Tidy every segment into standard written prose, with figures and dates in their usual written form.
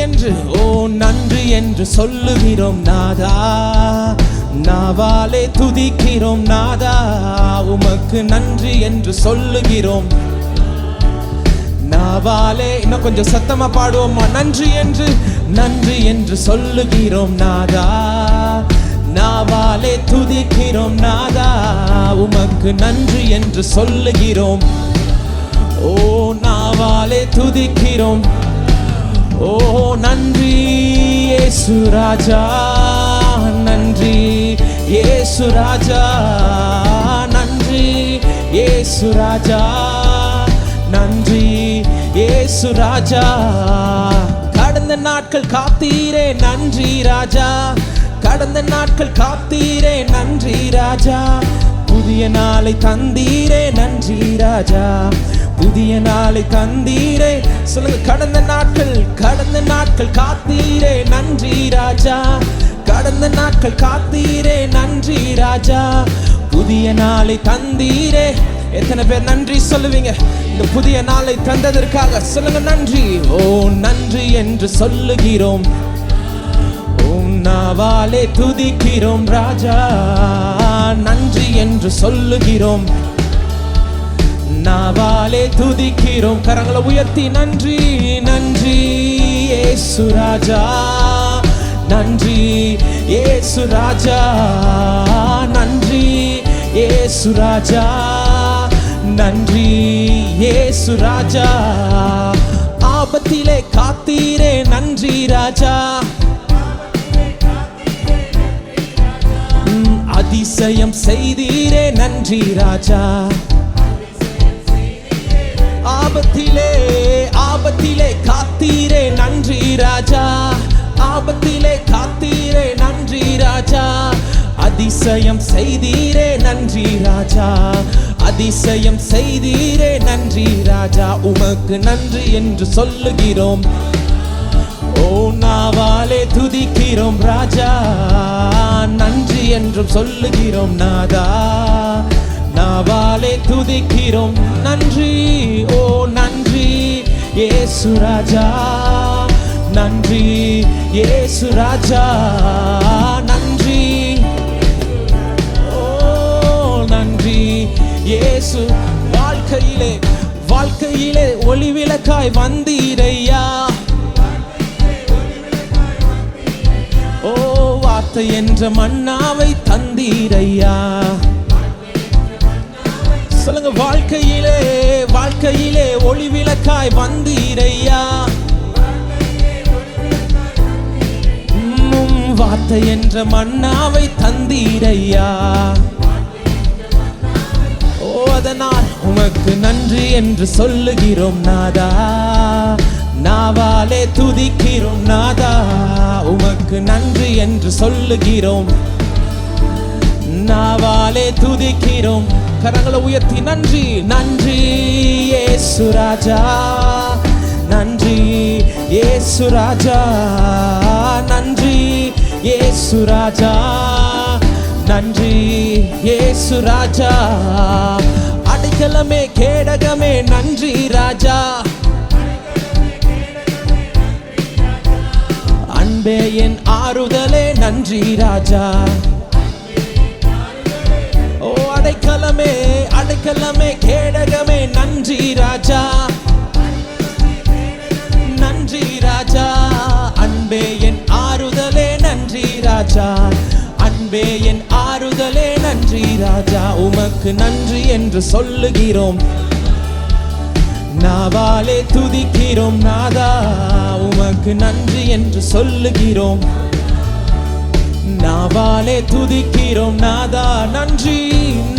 என்று நன்றி என்று சொல்லுகிறோம் நாதா. நாவாலே துதிக்கிறோம் நாதா, உமக்கு நன்றி என்று சொல்லுகிறோம். நாவாலே இன்னும் கொஞ்சம் சத்தமா பாடுவோமா? நன்றி என்று சொல்லுகிறோம் நாதா. நாவாலே துதிக்கிறோம் நாதா, உமக்கு நன்றி என்று சொல்லுகிறோம். நாவாலே துதிக்கிறோம். நன்றி இயேசு ராஜா, நன்றி இயேசு ராஜா, நன்றி இயேசு ராஜா, நன்றி இயேசு ராஜா. கடந்த நாட்கள் காத்தீரே நன்றி ராஜா, கடந்த நாட்கள் காத்தீரே நன்றி ராஜா. புதிய நாளை தந்தீரே நன்றி ராஜா, புதிய நாளை தந்தீரே. சொல்லுங்க, கடந்த நாட்கள் காத்தீரே நன்றி ராஜா, கடந்த நாட்கள் காத்தீரே நன்றி ராஜா. புதிய நாளை தந்தீரே. எத்தனை பேர் நன்றி சொல்லுவீங்க இந்த புதிய நாளை தந்ததற்காக? சொல்லுங்க நன்றி. நன்றி என்று சொல்லுகிறோம். நாவாலே துதிக்கிறோம் ராஜா, நன்றி என்று சொல்லுகிறோம். நாவாலே துதிக்கிறோம். கரங்களை உயர்த்தி நன்றி நன்றி இயேசு ராஜா, நன்றி இயேசு ராஜா, நன்றி இயேசு ராஜா, நன்றி இயேசு ராஜா. ஆபத்திலே காத்தீரே நன்றி ராஜா, அதிசயம் செய்தீரே நன்றி ராஜா. ஆபத்திலே காத்தீரே நன்றி ராஜா, ஆபத்திலே காத்தீரே நன்றி ராஜா. அதிசயம் செய்தீரே நன்றி ராஜா, அதிசயம் செய்தீரே நன்றி ராஜா. உமக்கு நன்றி என்று சொல்லுகிறோம். நாவாலே துதிக்கிறோம் ராஜா, நன்றி என்றும் சொல்லுகிறோம் நாதா. நாவாலே துதிக்கிறோம். நன்றி நன்றி இயேசு ராஜா, நன்றி இயேசு ராஜா, நன்றி நன்றி இயேசு. வாழ்க்கையிலே ஒளிவிளக்காய் வந்தீரையா. வார்த்தை என்ற மன்னாவை தந்தீரையா. சொல்லுங்க, வாழ்க்கையிலே ஒளிவிளக்காய் வந்தீரையா. வார்த்தை என்ற மன்னாவை தந்தீரையா. அதனால் உமக்கு நன்றி என்று சொல்லுகிறோம் நாதா. நாவாலே துதிக்கிறோம் நாதா, உமக்கு நன்றி என்று சொல்லுகிறோம். நாவாலே துதிக்கிறோம். கரங்களை உயர்த்தி நன்றி நன்றி இயேசு ராஜா, நன்றி இயேசு ராஜா, நன்றி இயேசு ராஜா, நன்றி இயேசு ராஜா. அடைக்கலமே கேடகமே நன்றி ராஜா, அன்பே என் ஆறுதலே நன்றி ராஜா. அடைக்கலமே கேடகமே நன்றி ராஜா, நன்றி ராஜா. அன்பே என் ஆறுதலே நன்றி ராஜா, அன்பே என் ஆறுதலே நன்றி ராஜா. உமக்கு நன்றி என்று சொல்லுகிறோம். நாவாலே துதிக்கிறோம் நாதா, உமக்கு நன்றி என்று சொல்லுகிறோம். நாவாலே துதிக்கிறோம் நாதா. நன்றி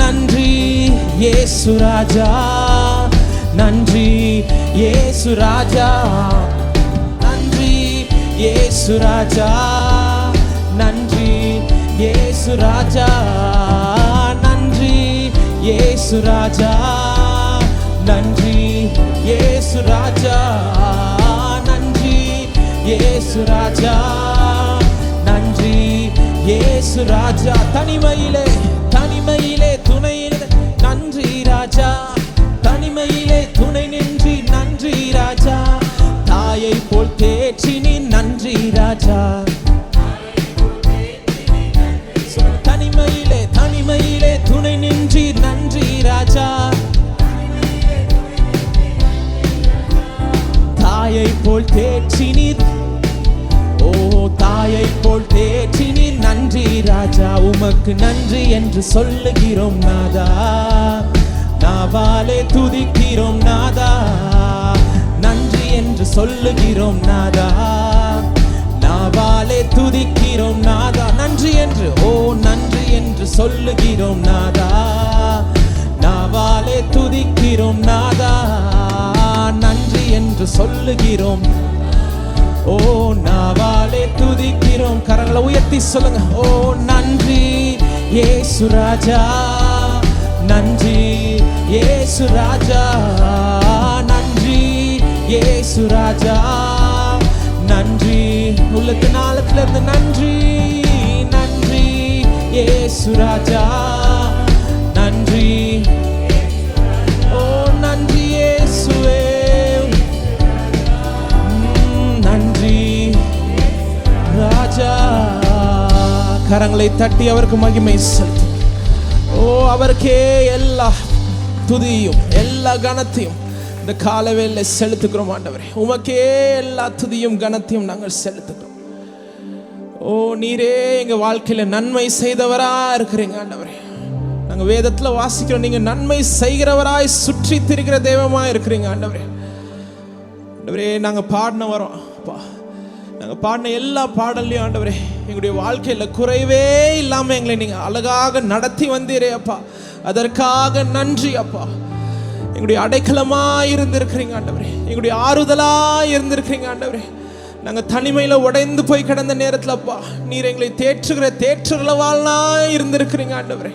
நன்றி இயேசு ராஜா, நன்றி இயேசு ராஜா, நன்றி இயேசு ராஜா, நன்றி இயேசு ராஜா, நன்றி இயேசு ராஜா, நன்றி இயேசு ராஜா, நன்றி இயேசு ராஜா, நன்றி இயேசு ராஜா. தனிமையிலே துணையிலே நன்றி ராஜா, தனிமையிலே துணை நின்றி நன்றி ராஜா. தாயை போல் தேற்றி நீ போல் தேற்றினீர், ஓ தாயை போல் தேற்றினீர். நன்றி ராஜா, உமக்கு நன்றி என்று சொல்லுகிறோம் நாதா. நாவாலே துதிக்கிறோம் நாதா, நன்றி என்று சொல்லுகிறோம் நாதா. நாவாலே துதிக்கிறோம் நாதா, நன்றி என்று, ஓ நன்றி என்று சொல்லுகிறோம் நாதா. நாவாலே துதிக்கிறோம் நாதா, நன்றி என்று சொல்லுகிறோம். ஓ நாவாலே துதிக்கிறோம். கரங்களை உயர்த்தி சொல்லுங்க. ஓ நன்றி இயேசு ராஜா, நன்றி இயேசு ராஜா, நன்றி இயேசு ராஜா, நன்றி. உள்ளத்தின் ஆழத்திலிருந்து நன்றி, நன்றி இயேசு ராஜா, நன்றி. ஓ நன்றி இயேசுவே, நன்றி ராஜா. கரங்களை தட்டி அவருக்கு மகிமை செலுத்து. ஓ அவருக்கே எல்லா துதியும் எல்லா கனத்தையும் இந்த காலவேளை செலுத்துகிறோம் ஆண்டவரே. உமக்கே எல்லா துதியும் கனத்தையும் நாங்கள் செலுத்துகிறோம். ஓ நீரே எங்க வாழ்க்கையில நன்மை செய்தவரா இருக்கிறீங்க ஆண்டவரே. நாங்க வேதத்துல வாசிக்கிறோம், நீங்க நன்மை செய்கிறவராய் சுற்றி திரிகிற தெய்வமா இருக்கிறீங்க ஆண்டவரே. ஆண்டவரே நாங்க பாடின வரோம் அப்பா, நாங்க பாடின எல்லா பாடல்லையும் ஆண்டவரே எங்களுடைய வாழ்க்கையில குறைவே இல்லாம எங்களை நீங்க அழகாக நடத்தி வந்தீரே அப்பா, அதற்காக நன்றி அப்பா. எங்களுடைய அடைக்கலமா இருந்திருக்கிறீங்க ஆண்டவரே, எங்களுடைய ஆறுதலா இருந்திருக்கிறீங்க ஆண்டவரே. நாங்க தனிமையில உடைந்து போய் கிடந்த நேரத்துல அப்பா நீர் எங்களை தேற்றுகிற தேற்றுகளவாள்னா இருந்திருக்கிறீங்க ஆண்டவரே.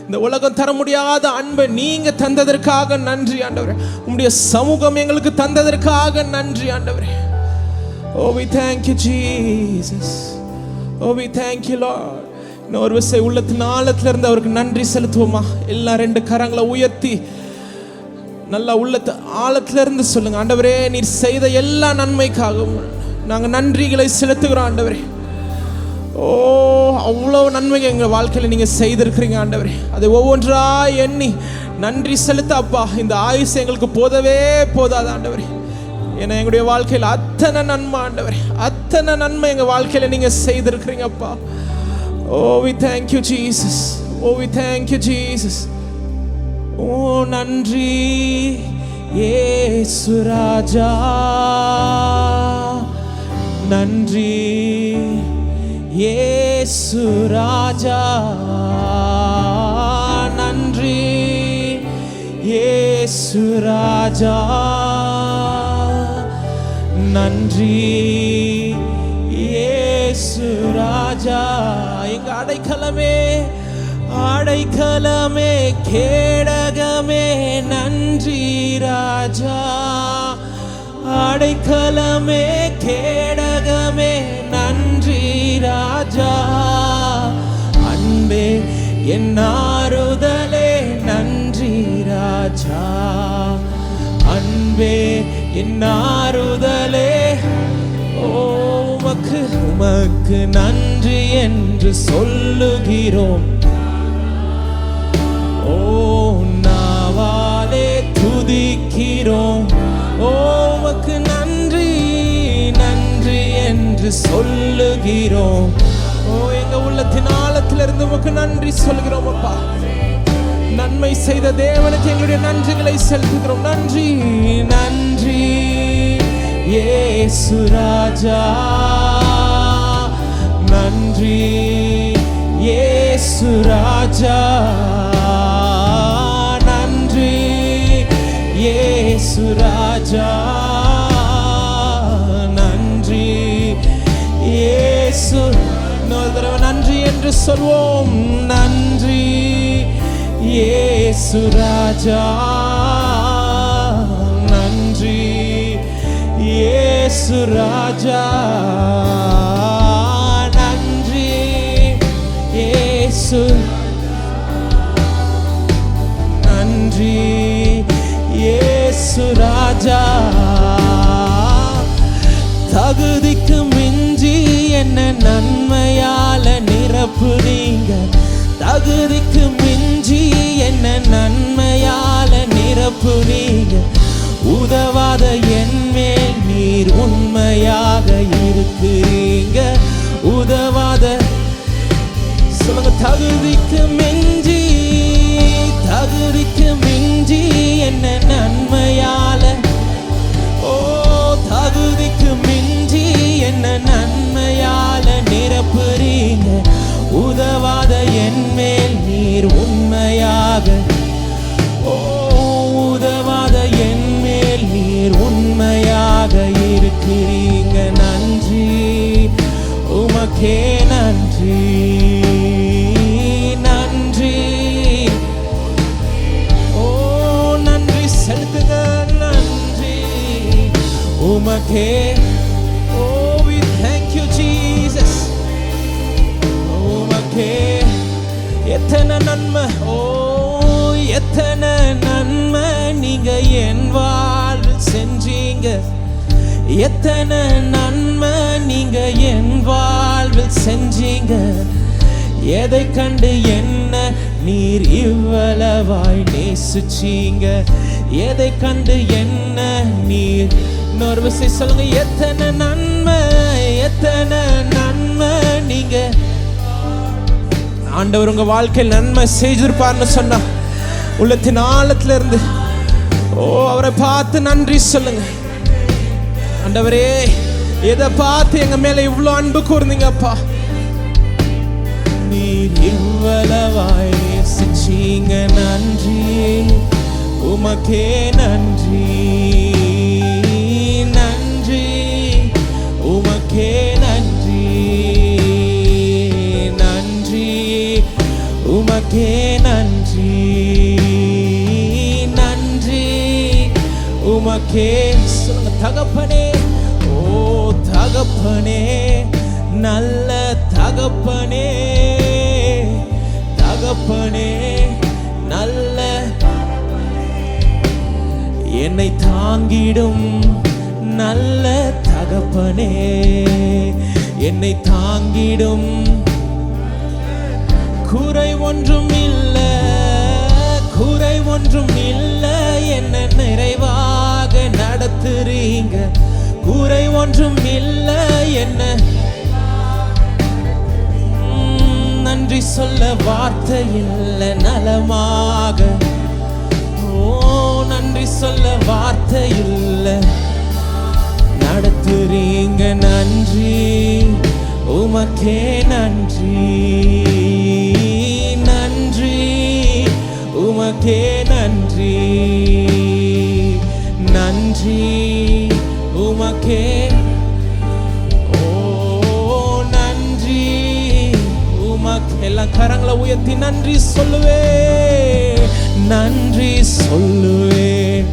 இந்த உலகம் தர முடியாத அன்பை நீங்க தந்ததற்காக நன்றி ஆண்டவரே. உம்முடைய சமூகம் எங்களுக்கு தந்ததற்காக நன்றி ஆண்டவரே. Oh we thank you Jesus, oh we thank you Lord. இன்னொரு விசை உள்ளத்தின் ஆழத்துல இருந்து அவருக்கு நன்றி செலுத்துவோமா? எல்லா ரெண்டு கரங்களை உயர்த்தி நல்லா உள்ளத்து ஆழத்துல இருந்து சொல்லுங்க. ஆண்டவரே நீர் செய்த எல்லா நன்மைக்காகவும் நாங்க நன்றிகளை செலுத்துகிறோம் ஆண்டவரே. ஓ அவ்வளவு நன்மை எங்க வாழ்க்கையில நீங்க செய்திருக்கிறீங்க ஆண்டவரே. அதை ஒவ்வொன்றா எண்ணி நன்றி செலுத்த அப்பா இந்த ஆயுசு எங்களுக்கு போதவே போதாது ஆண்டவரே. ஏன்னா எங்களுடைய வாழ்க்கையில் அத்தனை நன்மை ஆண்டவரே, அத்தனை நன்மை எங்க வாழ்க்கையில நீங்க செய்திருக்கிறீங்க அப்பா. Oh we thank you Jesus, oh we thank you Jesus. Oh நன்றி இயேசு ராஜா, நன்றி இயேசு ராஜா, நன்றி இயேசு ராஜா, நன்றி இயேசு ராஜா. எங்க அடைக்கலமே, அடைக்கலமே கேடகமே, நன்றி ராஜா. அடைக்கலமே கேடகமே, நன்றி ராஜா. அன்பே என் ஆறுதலே, நன்றி ராஜா. அன்பே என் ஆறுதலே, உமக்கு உமக்கு நன்றி என்று சொல்லுகிறோம். ஓ நாவாலே துதிக்கிறோம். ஓ உமக்கு நன்றி நன்றி என்று சொல்லுகிறோம். ஓ எங்க உள்ளத்தின் ஆழத்திலிருந்து உமக்கு நன்றி சொல்கிறோம் அப்பா. நன்மை செய்த தேவனுக்கு எங்களுடைய நன்றிகளை செலுத்துகிறோம். நன்றி நன்றி இயேசு ராஜா, நன்றி இயேசு ராஜா, நன்றி இயேசு ராஜா, நன்றி இயேசு. இன்னொரு தடவை நன்றி என்று சொல்வோம். நன்றி இயேசு ராஜா, நன்றி இயேசு ராஜா, நன்றி இயேசு, நன்றி இயேசு ராஜா. தகுதிக்கு மிஞ்சி என்ன நன்மையால நிரப்பு நீங்க, தகுதிக்கு மிஞ்சி என்ன நன்மையால நிரப்பு நீங்க. உதவாத என் மேல் நீர் இருக்கிறீங்க. உதவாத சொல்லுங்க, தகுதிக்கு மிஞ்சி என்ன நன்மையால, ஓ தகுதிக்கு மிஞ்சி என்ன நன்மையால நிரப்புறீங்க. உதவாத என் மேல் நீர் உண்மையாக, ஓ உதவாத என் மேல் நீர் உண்மையாக இருக்கிறீங்க. நன்றி உமக்கே நன்றி, நன்றி, ஓ நன்றி செலுத்துங்க. நன்றி உமக்கே. Oh, we thank you Jesus. உமக்கே எத்தனை நன்மை, ஓ எத்தனை நன்மை நீங்க என் வாழ்வில் செஞ்சீங்க. எத்தனை நன்மை நீங்க என் வாழ்வில் செஞ்சீங்க. எதை கண்டு என்ன நீர் இவ்வளவாய் நேசிச்சீங்க. எதை கண்டு என்ன நீர், இன்னொரு விஷயம் சொல்லுங்க, எத்தனை நன்மை, எத்தனை நன்மை நீங்க. ஆண்டவர் உங்க வாழ்க்கையில் நன்மை செய்திருப்பார்னு சொன்னா உள்ளத்தின் ஆழத்துல இருந்து ஓ அவரை பார்த்து நன்றி சொல்லுங்க. ஆண்டவரே, எதை பார்த்து எங்க மேல இவ்வளவு அன்பு கூர்ந்தீங்கப்பா. நீர் இவ்வளவாய் நேசிச்சீங்க. நன்றி உமக்கே நன்றி, நன்றி உமக்கே நன்றி, நன்றி உமக்கே நன்றி, நன்றி உமக்கே. தகப்பனே, ஓ தகப்பனே, நல்ல தகப்பனே, தகப்பனே நல்ல, என்னை தாங்கிடும் நல்ல தகப்பனே, என்னை தாங்கிடும், குறை ஒன்றும் இல்லை, குறை ஒன்றும் இல்லை, என்ன நிறைவாக நடத்துறீங்க. குறை ஒன்றும் இல்லை, என்ன நன்றி சொல்ல வார்த்தை இல்லை, நலமாக, ஓ நன்றி சொல்ல வார்த்தை இல்லை, நடத்துறீங்க. நன்றி உமக்கே நன்றி, நன்றி உமக்கே நன்றி, நன்றி உமக்கே. ஓ நன்றி உமக்கு. எல்லாம் கரங்களை உயர்த்தி நன்றி சொல்லுவேன், நன்றி சொல்லுவேன்,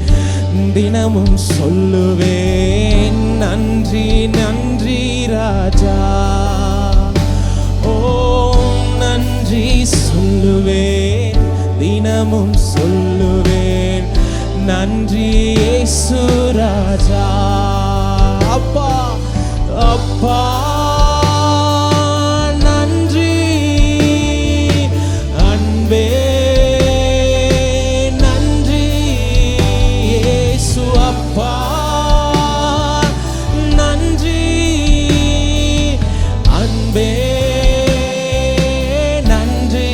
தினமும் சொல்லுவேன். நன்றி நன்றி ராஜா, ஓ நன்றி சொல்லுவேன், தினமும் சொல்லுவேன். நன்றி இயேசு ராஜா. அப்பா அப்பா நன்றி, அன்பே நன்றி இயேசு. அப்பா நன்றி, அன்பே நன்றி,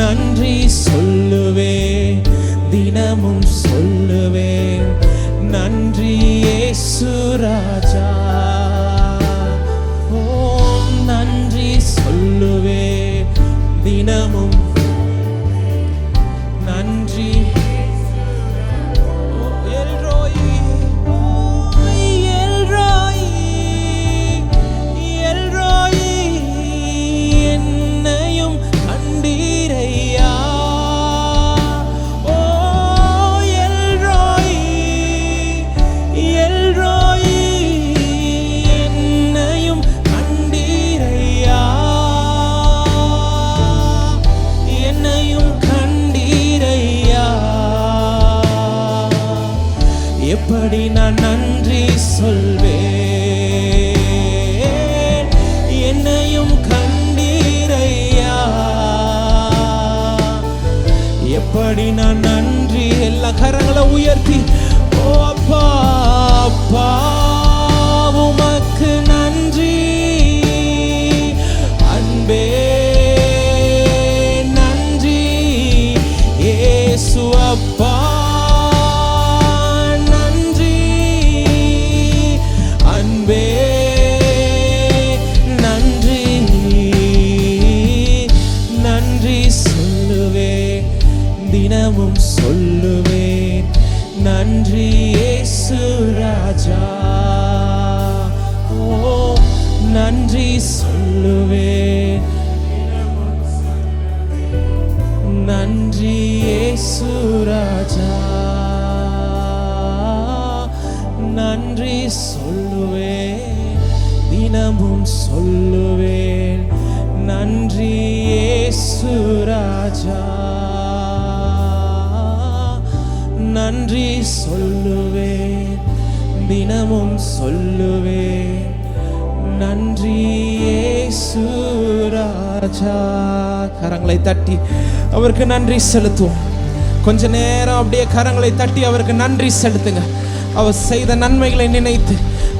நன்றி சொல்லுவேன், தினமும் சொல்லுவேன். நன்றி இயேசு ராஜா, ஓ நன்றி சொல்லுவேன், தினமும் நன்றி. எல்ரோயி, எல்ரோயி, எல்ரோயி, என்னையும் கண்டீரையா. ஓ எல்ரோயி, எல்ரோயி, என்னையும் கண்டீரையா, என்னையும் கண்டீரையா. எப்படி நான் நன்றி சொல்வேன், என்னையும் கண்டீரையா. எப்படி நான் நன்றி. எல்லா கரங்களை உயர்த்தி, ஓ அப்பா அப்பா ராஜா. ஓ நன்றி சொல்லுவேன், நன்றி இயேசு ராஜா. நன்றி சொல்லுவேன், தினமும் சொல்லுவேன், நன்றி இயேசு ராஜா. நன்றி சொல்லுவேன், தினமும் சொல்லுவேன், நன்றி இயேசு ராஜா. கரங்களை தட்டி அவருக்கு நன்றி செலுத்துவோம். கொஞ்ச நேரம் அப்படியே கரங்களை தட்டி அவருக்கு நன்றி செலுத்துங்க. அவர் செய்த நன்மைகளை நினைத்து,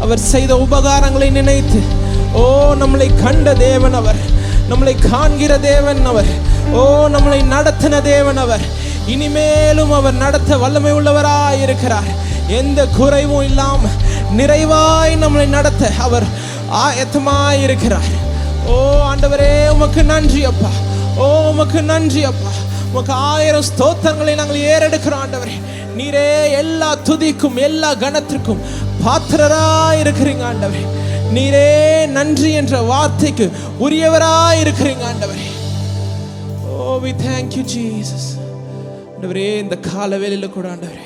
அவர் செய்த உபகாரங்களை நினைத்து, ஓ நம்மளை கண்ட தேவன் அவர், நம்மளை காண்கிற தேவன் அவர், ஓ நம்மளை நடத்தின தேவன் அவர், இனிமேலும் அவர் நடத்த வல்லமை உள்ளவராய் இருக்கிறார். எந்த குறைவும் இல்லாம நிறைவாய் நம்மளை நடத்த அவர் ஆயத்தமாய் இருக்கிறார். ஓ ஆண்டவரே உமக்கு நன்றி அப்பா, ஓ உமக்கு நன்றி அப்பா. உமக்கு 1000 ஸ்தோத்திரங்களை நாங்கள் ஏறெடுக்கிறோம் ஆண்டவரே. நீரே எல்லா துதிக்கும் எல்லா கனத்திற்கும் பாத்திரராய் இருக்கிறீங்க ஆண்டவரே. நீரே நன்றி என்ற வார்த்தைக்கு உரியவராய் இருக்கிறீங்க ஆண்டவரே. ஓ we thank you Jesus. ஆண்டவரே இந்த கால வேளையில கூட ஆண்டவரே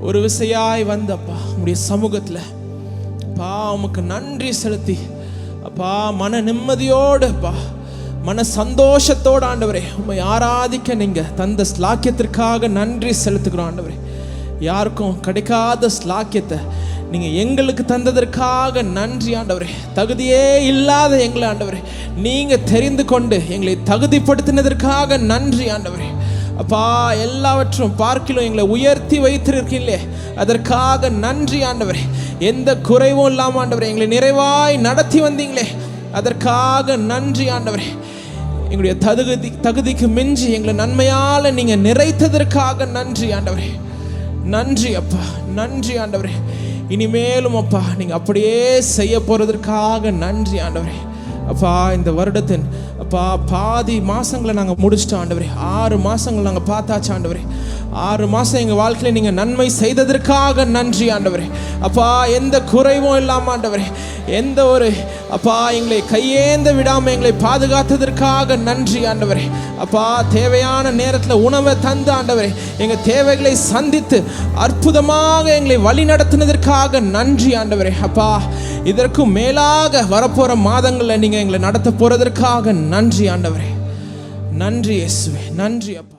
ஒரு விசையாய் வந்தப்பா உம்முடைய சமூகத்துல அப்பா உமக்கு நன்றி செலுத்தி அப்பா மன நிம்மதியோடு அப்பா மன சந்தோஷத்தோடு ஆண்டவரே உம்மை ஆராதிக்க நீங்க தந்த ஸ்லாக்கியத்திற்காக நன்றி செலுத்துகிறோம் ஆண்டவரே. யாருக்கும் கிடைக்காத ஸ்லாக்கியத்தை நீங்க எங்களுக்கு தந்ததற்காக நன்றி ஆண்டவரே. தகுதியே இல்லாத எங்களை ஆண்டவரே நீங்க தெரிந்து கொண்டு எங்களை தகுதிப்படுத்தினதற்காக நன்றி ஆண்டவரே. அப்பா எல்லாவற்றும் பார்க்கிலும் எங்களை உயர்த்தி வைத்திருக்கீங்களே அதற்காக நன்றி ஆண்டவரே. எந்த குறைவும் இல்லாம ஆண்டவரே எங்களை நிறைவாய் நடத்தி வந்தீங்களே அதற்காக நன்றி ஆண்டவரே. எங்களுடைய தகுதிக்கு மிஞ்சி எங்களை நன்மையால நீங்க நிறைத்ததற்காக நன்றி ஆண்டவரே. நன்றி அப்பா, நன்றி ஆண்டவரே. இனிமேலும் அப்பா நீங்க அப்படியே செய்ய போறதற்காக நன்றி ஆண்டவரே. அப்பா இந்த வருடத்தின் அப்பா பாதி மாசங்களை நாங்கள் முடிச்சிட்டோம் ஆண்டவரே. 6 மாசங்கள் நாங்கள் பார்த்தாச்சு ஆண்டவரே. 6 மாசம் எங்கள் வாழ்க்கையில் நீங்கள் நன்மை செய்ததற்காக நன்றி ஆண்டவரே. அப்பா எந்த குறைவும் இல்லாமல் ஆண்டவரே எந்த ஒரு அப்பா எங்களை கையேந்த விடாமல் எங்களை பாதுகாத்ததற்காக நன்றி ஆண்டவரே. அப்பா தேவையான நேரத்தில் உணவை தந்து ஆண்டவரே எங்கள் தேவைகளை சந்தித்து அற்புதமாக எங்களை வழி நடத்தினதற்காக நன்றி ஆண்டவரே. அப்பா இதற்கும் மேலாக வரப்போகிற மாதங்களில் நீங்கள் எங்களை நடத்த போகிறதற்காக நன்றி ஆண்டவரே. நன்றி இயேசுவே, நன்றி அப்பா.